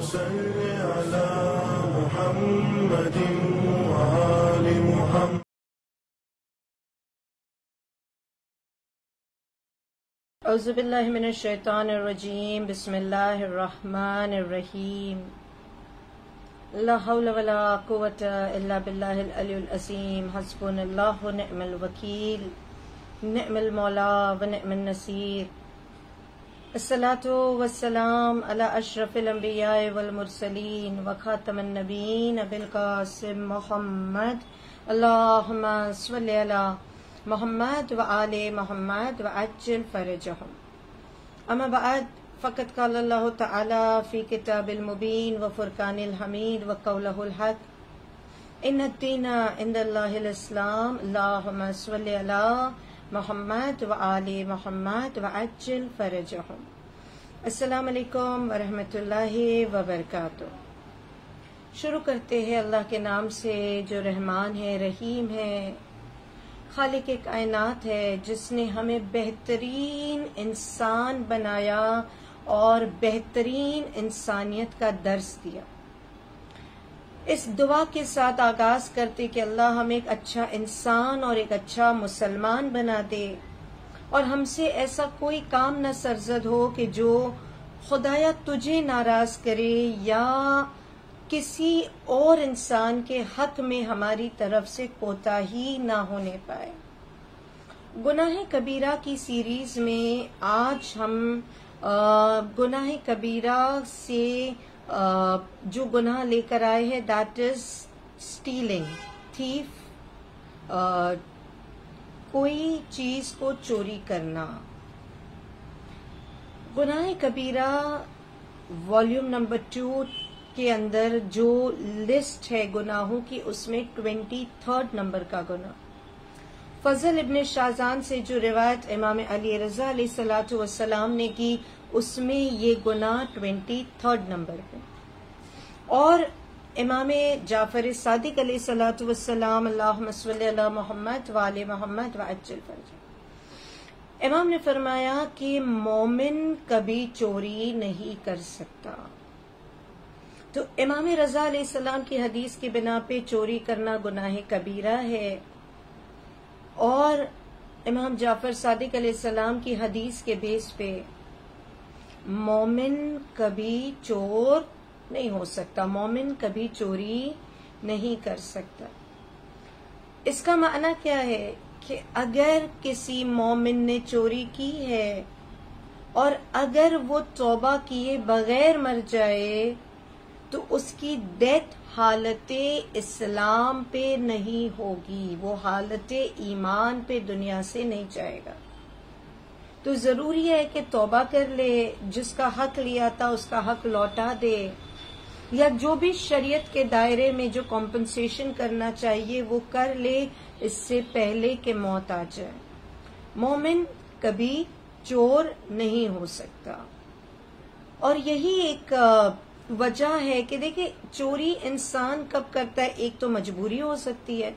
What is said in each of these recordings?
सल्लि अला मुहम्मदिन व आलि मुहम्मद। औज़ु बिल्लाहि मिनश शैतानिर रजीम। बिस्मिल्लाहिर रहमानिर रहीम। ला हौला वला कुव्वता इल्ला बिल्लाहिल अलियुल अज़ीम। हस्बुनल्लाहु व निअमल वकील। निअमल मौला व निअमन नसीर। अस्सलातु वस्सलाम अला अशरफिल अंबियाए वल मुरसलीन व खातमन नबीयीन अबिल कासिम मुहम्मद। अल्लाहुम्मा सल्लि अला मोहम्मद व आले मोहम्मद व अज्जिल फरजहुम। अम्मा बाद फ़क़द क़ाला अल्लाहु तआला फ़ी किताबिल मुबीन व फ़ुरक़ानिल हमीद व क़ौलुहुल हक़ इन्नद-दीना इंदल्लाहिल इस्लाम। अल्लाहुम्मा सल्लि अला मोहम्मद व आले मोहम्मद व अज्जिल फरजहुम। अस्सलामु अलैकुम व रहमतुल्लाहि व बरकातुहू। शुरू करते हैं अल्लाह के नाम से जो रहमान है, रहीम है, खालिक कायनात है, जिसने हमें बेहतरीन इंसान बनाया और बेहतरीन इंसानियत का दर्स दिया। इस दुआ के साथ आगाज करते कि अल्लाह हमें एक अच्छा इंसान और एक अच्छा मुसलमान बना दे और हमसे ऐसा कोई काम न सरजद हो कि जो खुदाया तुझे नाराज करे या किसी और इंसान के हक में हमारी तरफ से कोताही ना होने पाए। गुनाह कबीरा की सीरीज में आज हम गुनाह कबीरा से जो गुनाह लेकर आए हैं, दैट इज स्टीलिंग, थीफ, कोई चीज को चोरी करना। गुनाह कबीरा वॉल्यूम नंबर 2 के अंदर जो लिस्ट है गुनाहों की, उसमें 23rd नंबर का गुनाह फजल इब्ने शाहजान से जो रिवायत इमाम अली रज़ा अलैहिस्सलातु वस्सलाम ने की, उसमें ये गुनाह 23rd नंबर पे। और इमाम जाफर सादिक अलैहिस्सलातु वस्सलाम, अल्लाहुम्मा सल्लि अला मुहम्मद व आले मुहम्मद व अज्जिल फरज। इमाम ने फरमाया कि मोमिन कभी चोरी नहीं कर सकता। तो इमाम रज़ा अलैहिस्सलाम की हदीस की बिना पे चोरी करना गुनाह कबीरा है और इमाम जाफर सादिक अलैहिस्सलाम की हदीस के बेस पे मोमिन कभी चोर नहीं हो सकता, मोमिन कभी चोरी नहीं कर सकता। इसका माना क्या है कि अगर किसी मोमिन ने चोरी की है और अगर वो तौबा किए बगैर मर जाए तो उसकी डेथ हालते इस्लाम पे नहीं होगी, वो हालते ईमान पे दुनिया से नहीं जाएगा। तो जरूरी है कि तौबा कर ले, जिसका हक लिया था उसका हक लौटा दे, या जो भी शरीयत के दायरे में जो कॉम्पनसेशन करना चाहिए वो कर ले, इससे पहले कि मौत आ जाए। मोमिन कभी चोर नहीं हो सकता। और यही एक वजह है कि देखिए, चोरी इंसान कब करता है। एक तो मजबूरी हो सकती है,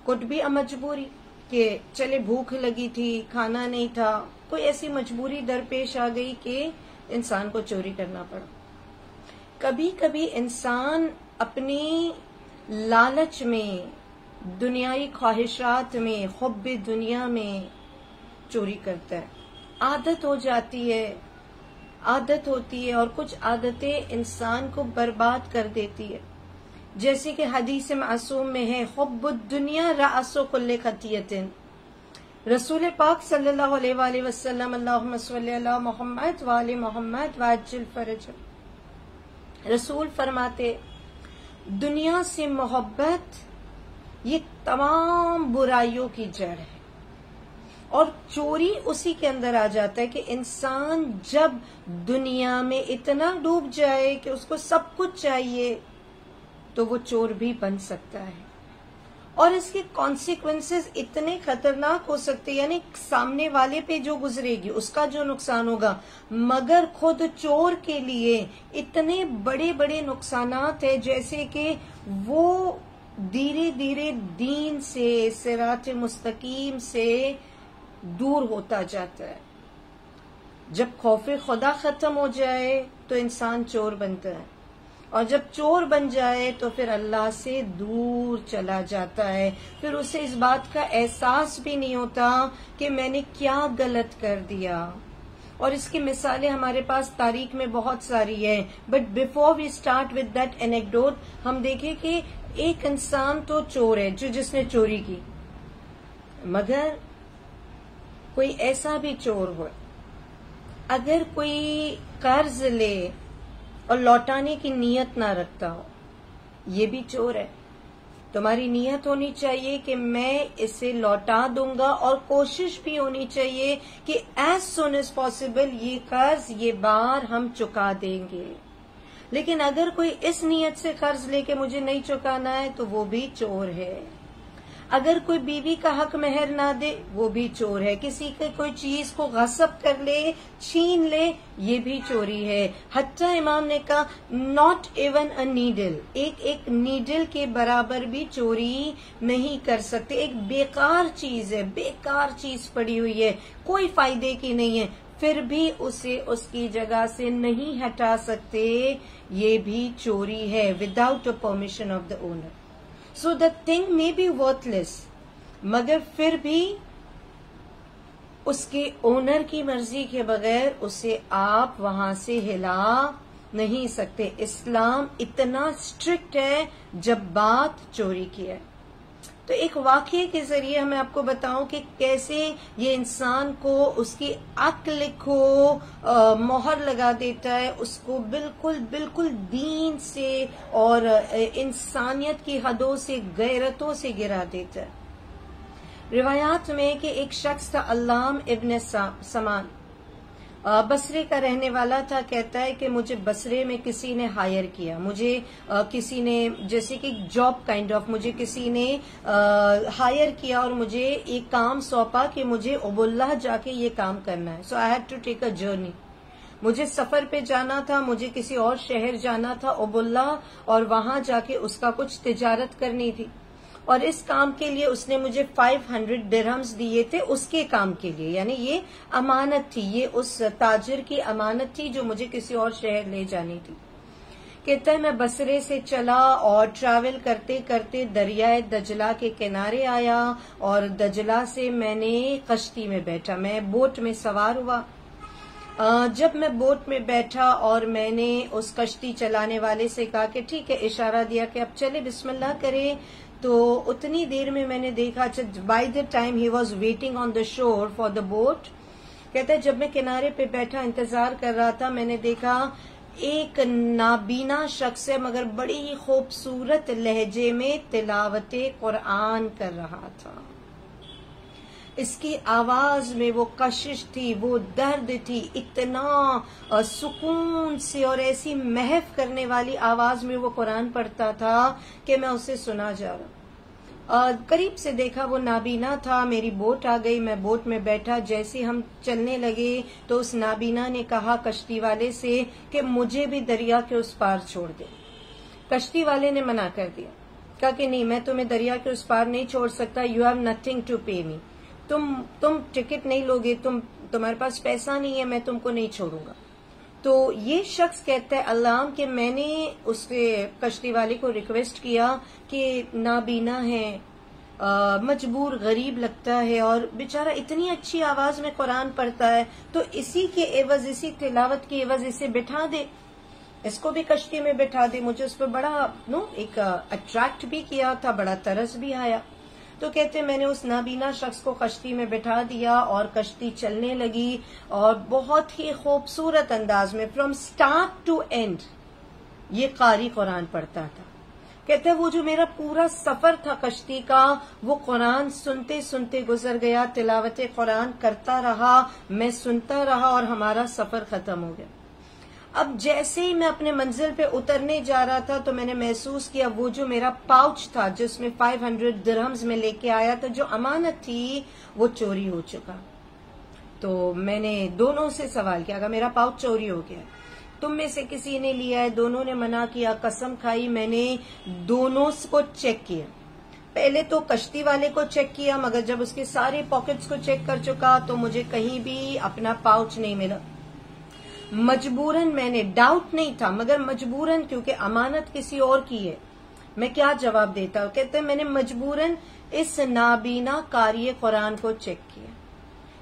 कुछ भी मजबूरी कि चले भूख लगी थी, खाना नहीं था, कोई ऐसी मजबूरी दरपेश आ गई कि इंसान को चोरी करना पड़ा। कभी कभी इंसान अपनी लालच में, दुनियाई ख्वाहिशात में, हुब्बे दुनिया में चोरी करता है। आदत हो जाती है, आदत होती है, और कुछ आदतें इंसान को बर्बाद कर देती है। जैसे कि हदीस मासूम में है, हुब्बुद दुनिया राअसु कुल्ली खतियतिन। रसूल पाक सल्लल्लाहु अलैहि वसल्लम, अल्लाहुम्मा सल्लि अला मुहम्मद व आले मुहम्मद व अज्जिल फरज। रसूल फरमाते, दुनिया से मोहब्बत ये तमाम बुराइयों की जड़ है। और चोरी उसी के अंदर आ जाता है कि इंसान जब दुनिया में इतना डूब जाए कि उसको सब कुछ चाहिए, तो वो चोर भी बन सकता है। और इसके कॉन्सिक्वेंसेस इतने खतरनाक हो सकते हैं, यानी सामने वाले पे जो गुजरेगी उसका जो नुकसान होगा, मगर खुद चोर के लिए इतने बड़े बड़े नुकसानात है, जैसे कि वो धीरे धीरे दीन से, सिरात मुस्तकीम से दूर होता जाता है। जब खौफ खुदा खत्म हो जाए तो इंसान चोर बनता है, और जब चोर बन जाए तो फिर अल्लाह से दूर चला जाता है। फिर उसे इस बात का एहसास भी नहीं होता कि मैंने क्या गलत कर दिया। और इसकी मिसालें हमारे पास तारीख में बहुत सारी है। But before we start with that anecdote, हम देखें कि एक इंसान तो चोर है जिसने चोरी की, मगर कोई ऐसा भी चोर हो, अगर कोई कर्ज ले और लौटाने की नीयत ना रखता हो, ये भी चोर है। तुम्हारी नीयत होनी चाहिए कि मैं इसे लौटा दूंगा, और कोशिश भी होनी चाहिए कि एज सुन एज पॉसिबल ये कर्ज, ये बार हम चुका देंगे। लेकिन अगर कोई इस नीयत से कर्ज लेके मुझे नहीं चुकाना है तो वो भी चोर है। अगर कोई बीवी का हक मेहर ना दे, वो भी चोर है। किसी के कोई चीज को गसब कर ले, छीन ले, ये भी चोरी है। हत्ता इमाम ने कहा नॉट इवन अ नीडल, एक नीडल के बराबर भी चोरी नहीं कर सकते। एक बेकार चीज है, बेकार चीज पड़ी हुई है, कोई फायदे की नहीं है, फिर भी उसे उसकी जगह से नहीं हटा सकते, ये भी चोरी है, without a permission of the owner. So the thing may be worthless, मगर फिर भी उसके ओनर की मर्जी के बगैर उसे आप वहां से हिला नहीं सकते। इस्लाम इतना स्ट्रिक्ट है जब बात चोरी की है। तो एक वाकये के जरिए मैं आपको बताऊं कि कैसे ये इंसान को उसकी अक्ल को मोहर लगा देता है, उसको बिल्कुल बिल्कुल दीन से और इंसानियत की हदों से, गैरतों से गिरा देता है। रिवायात में कि एक शख्स था अल्लाम इब्न समान, बसरे का रहने वाला था। कहता है कि मुझे बसरे में किसी ने हायर किया, मुझे किसी ने जैसे कि जॉब काइंड ऑफ, मुझे किसी ने हायर किया और मुझे एक काम सौंपा कि मुझे उबुल्लाह जाके ये काम करना है। So I had to take a journey, मुझे सफर पे जाना था, मुझे किसी और शहर जाना था उबुल्लाह, और वहां जाके उसका कुछ तिजारत करनी थी। और इस काम के लिए उसने मुझे 500 दिरहम्स दिए थे उसके काम के लिए, यानी ये अमानत थी, ये उस ताजिर की अमानत थी जो मुझे किसी और शहर ले जानी थी। कहता है मैं बसरे से चला और ट्रैवल करते करते दरियाए दजला के किनारे आया, और दजला से मैंने कश्ती में बैठा, मैं बोट में सवार हुआ। जब मैं बोट में बैठा और मैंने उस कश्ती चलाने वाले से कहा कि ठीक है, इशारा दिया कि अब चले, बिस्मिल्लाह करे, तो उतनी देर में मैंने देखा, by the time he was waiting on the shore for the boat. कहता है जब मैं किनारे पे बैठा इंतजार कर रहा था, मैंने देखा एक नाबीना शख्स है, मगर बड़ी ही खूबसूरत लहजे में तिलावते कुरान कर रहा था। इसकी आवाज में वो कशिश थी, वो दर्द थी, इतना सुकून से और ऐसी महफ करने वाली आवाज में वो कुरान पढ़ता था कि मैं उसे सुना जा रहा। करीब से देखा वो नाबीना था। मेरी बोट आ गई, मैं बोट में बैठा। जैसे हम चलने लगे तो उस नाबीना ने कहा कश्ती वाले से कि मुझे भी दरिया के उस पार छोड़ दे। कश्ती वाले ने मना कर दिया, कहा कि नहीं, मैं तुम्हें दरिया के उस पार नहीं छोड़ सकता, यू हैव नथिंग टू पे मी, तुम टिकट नहीं लोगे, तुम्हारे पास पैसा नहीं है, मैं तुमको नहीं छोड़ूंगा। तो ये शख्स कहता है अल्लाम कि मैंने उसके कश्ती वाले को रिक्वेस्ट किया कि नाबीना है, मजबूर गरीब लगता है, और बेचारा इतनी अच्छी आवाज में कुरान पढ़ता है, तो इसी के एवज, इसी तिलावत के एवज इसे बिठा दे, इसको भी कश्ती में बिठा दे। मुझे उस पर बड़ा एक अट्रैक्ट भी किया था, बड़ा तरस भी आया। तो कहते मैंने उस नाबीना शख्स को कश्ती में बिठा दिया और कश्ती चलने लगी, और बहुत ही खूबसूरत अंदाज में फ्रॉम स्टार्ट टू एंड ये कारी कुरान पढ़ता था। कहते वो जो मेरा पूरा सफर था कश्ती का, वो कुरान सुनते सुनते गुजर गया, तिलावत कुरान करता रहा, मैं सुनता रहा, और हमारा सफर खत्म हो गया। अब जैसे ही मैं अपने मंजिल पे उतरने जा रहा था तो मैंने महसूस किया वो जो मेरा पाउच था जिसमें 500 दिरहम्स में लेके आया था, जो अमानत थी, वो चोरी हो चुका। तो मैंने दोनों से सवाल किया, अगर मेरा पाउच चोरी हो गया, तुम में से किसी ने लिया है? दोनों ने मना किया, कसम खाई। मैंने दोनों को चेक किया, पहले तो कश्ती वाले को चेक किया, मगर जब उसके सारे पॉकेट्स को चेक कर चुका तो मुझे कहीं भी अपना पाउच नहीं मिला। मजबूरन मैंने, डाउट नहीं था मगर मजबूरन, क्योंकि अमानत किसी और की है, मैं क्या जवाब देता हूँ। कहते हैं मैंने मजबूरन इस नाबीना कारी कुरान को चेक किया।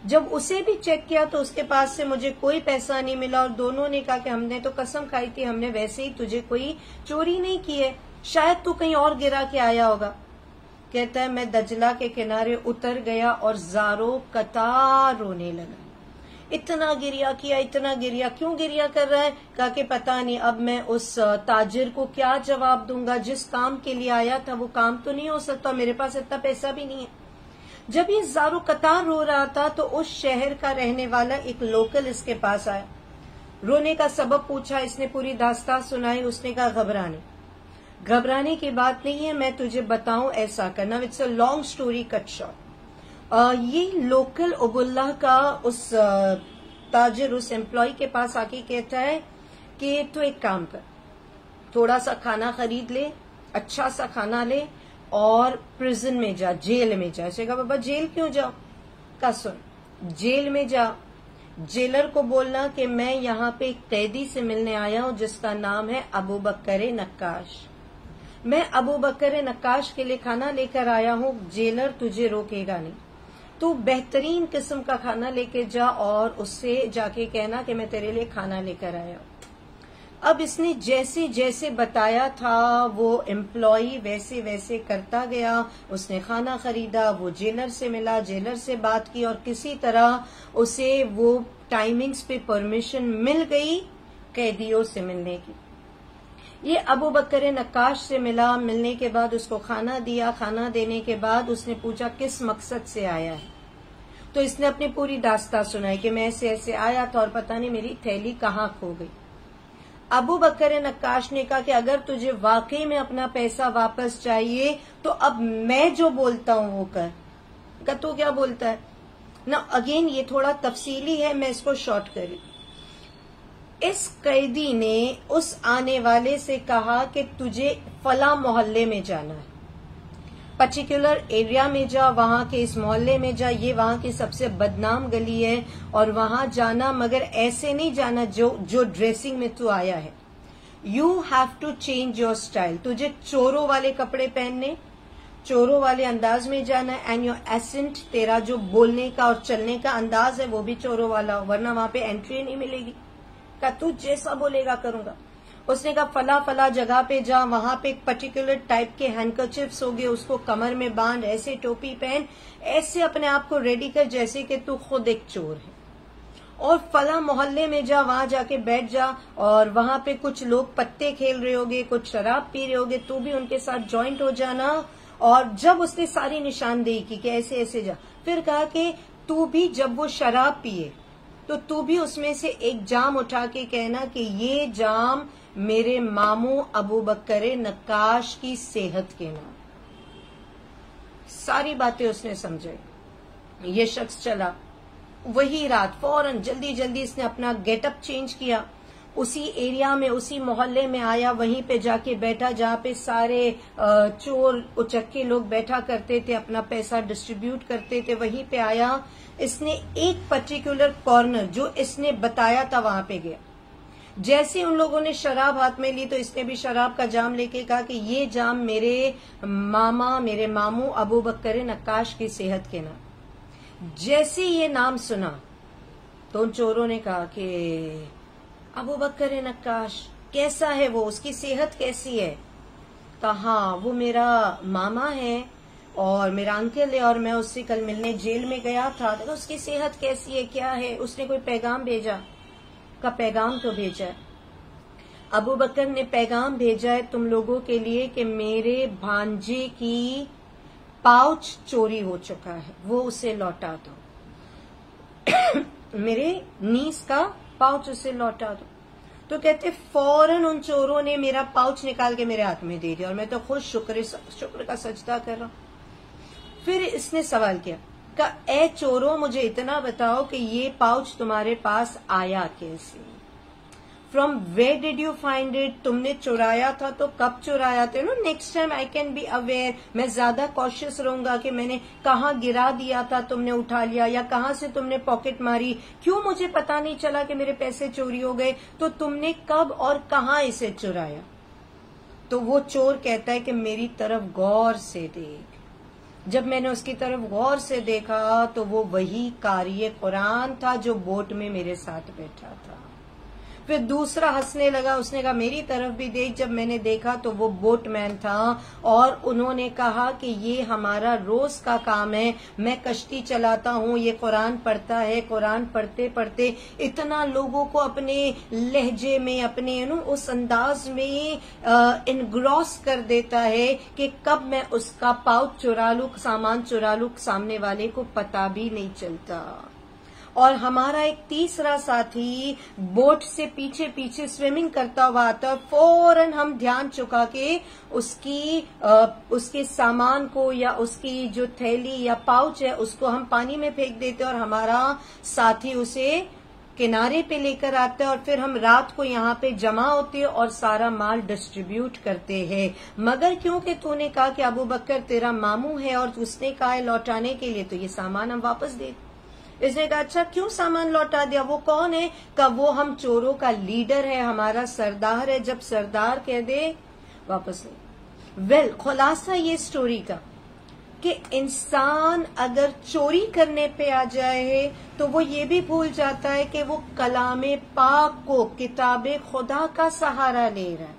जब उसे भी चेक किया तो उसके पास से मुझे कोई पैसा नहीं मिला, और दोनों ने कहा कि हमने तो कसम खाई थी, हमने वैसे ही तुझे कोई चोरी नहीं की है, शायद तू कहीं और गिरा के आया होगा। कहता है मैं दजला के किनारे उतर गया और ज़ारो कतार रोने लगा। इतना गिरिया किया, इतना गिरिया, क्यों गिरिया कर रहा है? कहा कि पता नहीं अब मैं उस ताजिर को क्या जवाब दूंगा, जिस काम के लिए आया था वो काम तो नहीं हो सकता, मेरे पास इतना पैसा भी नहीं है। जब ये ज़ारो कतार रो रहा था तो उस शहर का रहने वाला एक लोकल इसके पास आया, रोने का सबब पूछा, इसने पूरी दास्तान सुनाई। उसने कहा घबराने की बात नहीं है, मैं तुझे बताऊं ऐसा करना। It's a long story cut short. ये लोकल उबुल्लाह का उस ताजिर, उस एम्प्लॉय के पास आके कहता है कि तू एक काम कर, थोड़ा सा खाना खरीद ले, अच्छा सा खाना ले और प्रिजन में जा, जेल में जा। ऐसे कहा बाबा जेल क्यों जाओ? का सुन, जेल में जा, जेलर को बोलना कि मैं यहाँ पे एक कैदी से मिलने आया हूँ जिसका नाम है अबू बकर नक्काश। मैं अबू बकर नक्काश के लिए खाना लेकर आया हूँ, जेलर तुझे रोकेगा नहीं, तू बेहतरीन किस्म का खाना लेके जा और उससे जाके कहना कि मैं तेरे लिए खाना लेकर आया हूँ। अब इसने जैसे जैसे बताया था वो एम्प्लॉई वैसे वैसे करता गया। उसने खाना खरीदा, वो जेलर से मिला, जेलर से बात की और किसी तरह उसे वो टाइमिंग्स पे परमिशन मिल गई कैदियों से मिलने की। ये अबू बकर नक्काश से मिला, मिलने के बाद उसको खाना दिया। खाना देने के बाद उसने पूछा किस मकसद से आया है, तो इसने अपनी पूरी दास्तान सुनाई कि मैं ऐसे ऐसे आया था और पता नहीं मेरी थैली कहाँ खो गई। अबू बकर नक्काश ने कहा कि अगर तुझे वाकई में अपना पैसा वापस चाहिए तो अब मैं जो बोलता हूँ वो कर। का तो क्या बोलता है ना, अगेन ये थोड़ा तफसीली है, मैं इसको शॉर्ट करी। इस कैदी ने उस आने वाले से कहा कि तुझे फला मोहल्ले में जाना है, पर्टिकुलर एरिया में जा, वहां के इस मोहल्ले में जा, ये वहां की सबसे बदनाम गली है और वहां जाना, मगर ऐसे नहीं जाना जो ड्रेसिंग में तू आया है। You have to change your style, तुझे चोरों वाले कपड़े पहनने, चोरों वाले अंदाज में जाना है। एंड योर एसेंट, तेरा जो बोलने का और चलने का अंदाज है वो भी चोरों वाला हो, वरना वहां पे एंट्री नहीं मिलेगी। का तू जैसा बोलेगा करूंगा। उसने कहा फला फला जगह पे जा, वहां पे एक पर्टिकुलर टाइप के हैंडकरचिप्स होंगे, उसको कमर में बांध, ऐसे टोपी पहन, ऐसे अपने आप को रेडी कर जैसे कि तू खुद एक चोर है। और फला मोहल्ले में जा, वहां जाके बैठ जा और वहां पे कुछ लोग पत्ते खेल रहे होंगे, कुछ शराब पी रहे होंगे, तू भी उनके साथ ज्वाइंट हो जाना। और जब उसने सारी निशानदेही की कि ऐसे ऐसे जा, फिर कहा कि तू भी जब वो शराब पिए तो तू भी उसमें से एक जाम उठा के कहना कि ये जाम मेरे मामू अबू बकर नक्काश की सेहत के नाम। सारी बातें उसने समझाई। ये शख्स चला, वही रात फौरन जल्दी जल्दी इसने अपना गेटअप चेंज किया, उसी एरिया में उसी मोहल्ले में आया, वहीं पे जाके बैठा जहाँ पे सारे चोर उचक्के लोग बैठा करते थे, अपना पैसा डिस्ट्रीब्यूट करते थे, वहीं पे आया। इसने एक पर्टिकुलर कॉर्नर जो इसने बताया था वहां पे गया। जैसे उन लोगों ने शराब हाथ में ली तो इसने भी शराब का जाम लेके कहा कि ये जाम मेरे मामा, मेरे मामू अबू बकर नक्काश की सेहत के नाम। जैसे ये नाम सुना तो उन चोरों ने कहा कि अबू बकर नक्काश कैसा है वो, उसकी सेहत कैसी है? कहा वो मेरा मामा है और मेरा अंकल है और मैं उससे कल मिलने जेल में गया था, तो उसकी सेहत कैसी है, क्या है? उसने कोई पैगाम भेजा? का पैगाम तो भेजा है, अबू बकर ने पैगाम भेजा है तुम लोगों के लिए कि मेरे भांजे की पाउच चोरी हो चुका है, वो उसे लौटा दो। मेरे नीस का पाउच उसे लौटा दो। तो कहते फौरन उन चोरों ने मेरा पाउच निकाल के मेरे हाथ में दे दिया और मैं तो खुद शुक्र का सजदा कर रहा हूं। फिर इसने सवाल किया, ए चोरों मुझे इतना बताओ कि ये पाउच तुम्हारे पास आया कैसे? From where did you find it, तुमने चुराया था तो कब चुराया था, next time I can be aware, मैं ज्यादा कॉशियस रहूंगा कि मैंने कहाँ गिरा दिया था, तुमने उठा लिया, या कहाँ से तुमने पॉकेट मारी, क्यों मुझे पता नहीं चला कि मेरे पैसे चोरी हो गए, तो तुमने कब और कहाँ इसे चुराया। तो वो चोर कहता है कि मेरी तरफ गौर से देख। जब मैंने उसकी तरफ गौर से देखा तो वो वही कारी कुरान था जो बोट में मेरे साथ बैठा था। फिर दूसरा हंसने लगा, उसने कहा मेरी तरफ भी देख। जब मैंने देखा तो वो बोटमैन था और उन्होंने कहा कि ये हमारा रोज का काम है, मैं कश्ती चलाता हूँ, ये कुरान पढ़ता है, कुरान पढ़ते पढ़ते इतना लोगों को अपने लहजे में, अपने उस अंदाज में इनग्रॉस कर देता है कि कब मैं उसका पाउच चुरा लूं, सामान चुरा लूं, सामने वाले को पता भी नहीं चलता। और हमारा एक तीसरा साथी बोट से पीछे पीछे स्विमिंग करता हुआ आता, फौरन हम ध्यान चुका के उसके सामान को या उसकी जो थैली या पाउच है उसको हम पानी में फेंक देते और हमारा साथी उसे किनारे पे लेकर आता है और फिर हम रात को यहाँ पे जमा होते हैं और सारा माल डिस्ट्रीब्यूट करते हैं। मगर क्योंकि तूने कहा कि अबू बकर तेरा मामू है और उसने कहा है लौटाने के लिए, तो ये सामान हम वापस दे। इसने कहा अच्छा क्यों सामान लौटा दिया, वो कौन है, कब वो हम चोरों का लीडर है, हमारा सरदार है, जब सरदार कह दे वापस नहीं। वेल खुलासा ये स्टोरी का कि इंसान अगर चोरी करने पे आ जाए तो वो ये भी भूल जाता है कि वो कलामे पाक को, किताबे खुदा का सहारा ले रहा है।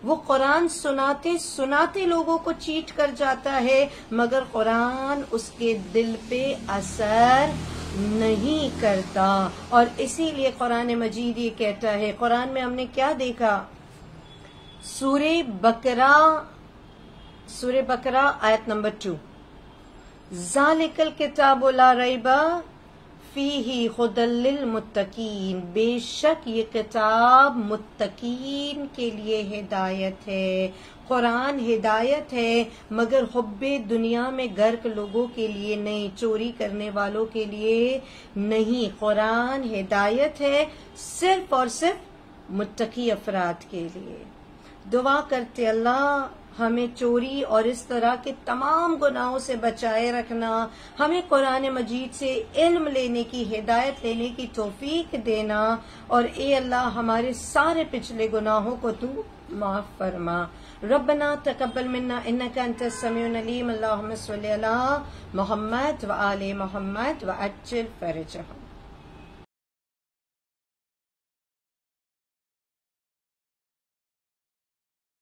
वो कुरान सुनाते सुनाते लोगों को चीट कर जाता है, मगर कुरान उसके दिल पे असर नहीं करता। और इसीलिए कुरान मजीद ये कहता है, कुरान में हमने क्या देखा, सूरे बकरा आयत नंबर 2, ज़ालिकल किताबु ला रैबा फीही हुदल लिल मुत्तकीन, बेशक ये किताब मुत्तकीन के लिए हिदायत है। कुरान हिदायत है मगर हुब्बे दुनिया में गर्क लोगों के लिए नहीं, चोरी करने वालों के लिए नहीं। कुरान हिदायत है सिर्फ और सिर्फ मुत्तकी अफराद के लिए। दुआ करते अल्लाह हमें चोरी और इस तरह के तमाम गुनाहों से बचाए रखना, हमें कुरान मजीद से इल्म लेने की, हिदायत लेने की तौफीक देना, और ए अल्लाह हमारे सारे पिछले गुनाहों को तू माफ फरमा। रब्बना तकब्बल मिन्ना इन्नका अंतस समीउल अलीम। अल्लाहुम्मा सल्लि अला मुहम्मद व आले मुहम्मद व अज्जिल फरजहम।